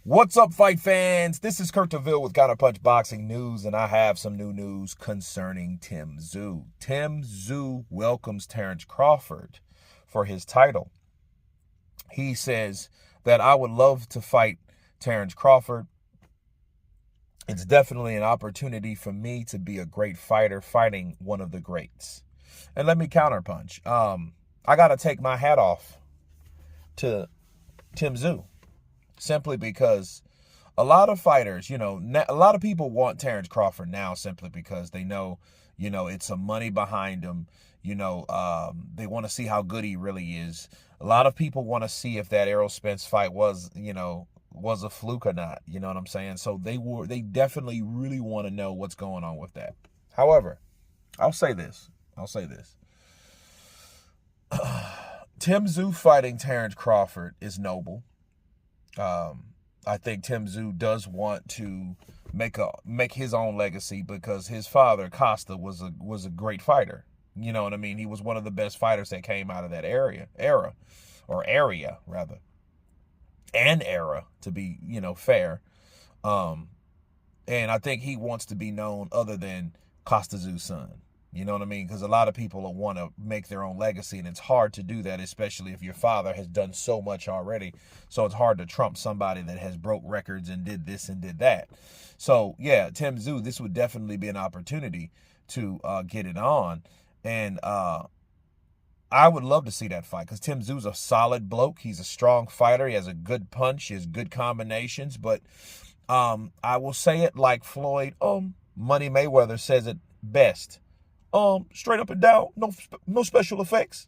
What's up, fight fans? This is Kurt DeVille with Counterpunched Boxing News, and I have some new news concerning Tszyu. Tszyu welcomes Terence Crawford for his title. He says that I would love to fight Terence Crawford. It's definitely an opportunity for me to be a great fighter fighting one of the greats. And let me counterpunch. I got to take my hat off to Tszyu. Simply because a lot of fighters, a lot of people want Terence Crawford now simply because they know, it's some money behind him. They want to see how good he really is. A lot of people want to see if that Errol Spence fight was a fluke or not. You know what I'm saying? So they definitely really want to know what's going on with that. However, I'll say this. Tszyu fighting Terence Crawford is noble. I think Tszyu does want to make his own legacy because his father Costa was a great fighter. You know what I mean? He was one of the best fighters that came out of that area to be, fair. And I think he wants to be known other than Costa Tszyu's son. You know what I mean? Because a lot of people want to make their own legacy, and it's hard to do that, especially if your father has done so much already. So it's hard to trump somebody that has broke records and did this and did that. So, yeah, Tszyu, this would definitely be an opportunity to get it on. And I would love to see that fight because Tszyu's a solid bloke. He's a strong fighter. He has a good punch. He has good combinations. But I will say it like Floyd, Money Mayweather says it best. Straight up and down, no special effects.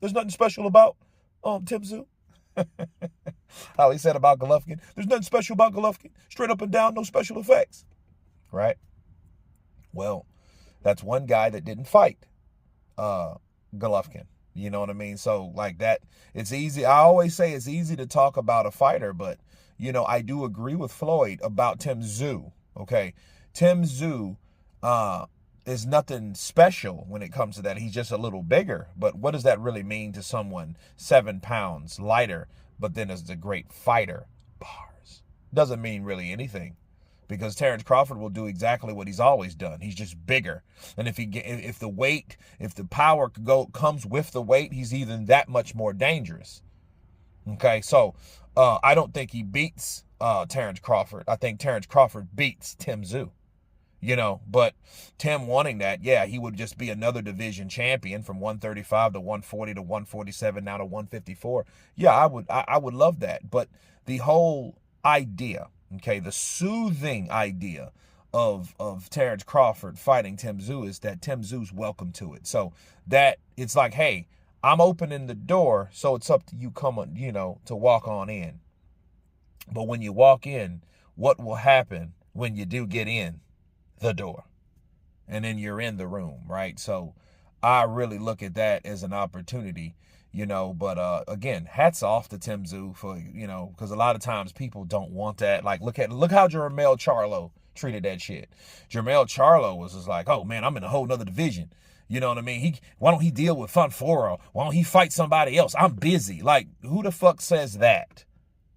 There's nothing special about Tszyu. How he said about Golovkin. There's nothing special about Golovkin. Straight up and down, no special effects. Right? Well, that's one guy that didn't fight Golovkin. You know what I mean? So like that, it's easy. I always say it's easy to talk about a fighter, but I do agree with Floyd about Tszyu. Okay, Tszyu is nothing special when it comes to that. He's just a little bigger. But what does that really mean to someone 7 pounds lighter, but then is a great fighter? Bars. Doesn't mean really anything. Because Terence Crawford will do exactly what he's always done. He's just bigger. And if the power comes with the weight, he's even that much more dangerous. Okay, so I don't think he beats Terence Crawford. I think Terence Crawford beats Tszyu. But Tim wanting that, yeah, he would just be another division champion from 135 to 140 to 147, now to 154. Yeah, I would love that. But the whole idea, okay, the soothing idea of Terence Crawford fighting Tszyu is that Tszyu's welcome to it. So that it's like, hey, I'm opening the door, so it's up to you to walk on in. But when you walk in, what will happen when you do get in the door and then you're in the room, right? So I really look at that as an opportunity, but again, hats off to Tszyu for, because a lot of times people don't want that. Like look how Jermell Charlo treated that shit. Jermell Charlo was just like, oh man, I'm in a whole nother division. You know what I mean? Why don't he deal with Fonforo? Why don't he fight somebody else? I'm busy. Like, who the fuck says that?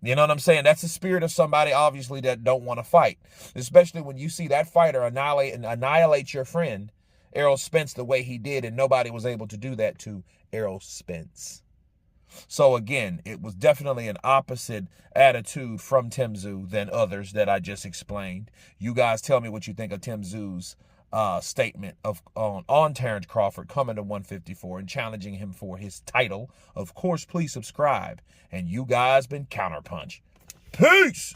You know what I'm saying? That's the spirit of somebody, obviously, that don't want to fight. Especially when you see that fighter annihilate your friend, Errol Spence, the way he did, and nobody was able to do that to Errol Spence. So, again, it was definitely an opposite attitude from Tszyu than others that I just explained. You guys tell me what you think of Tszyu's statement on Terence Crawford coming to 154 and challenging him for his title. Of course, please subscribe. And you guys been Counterpunch. Peace!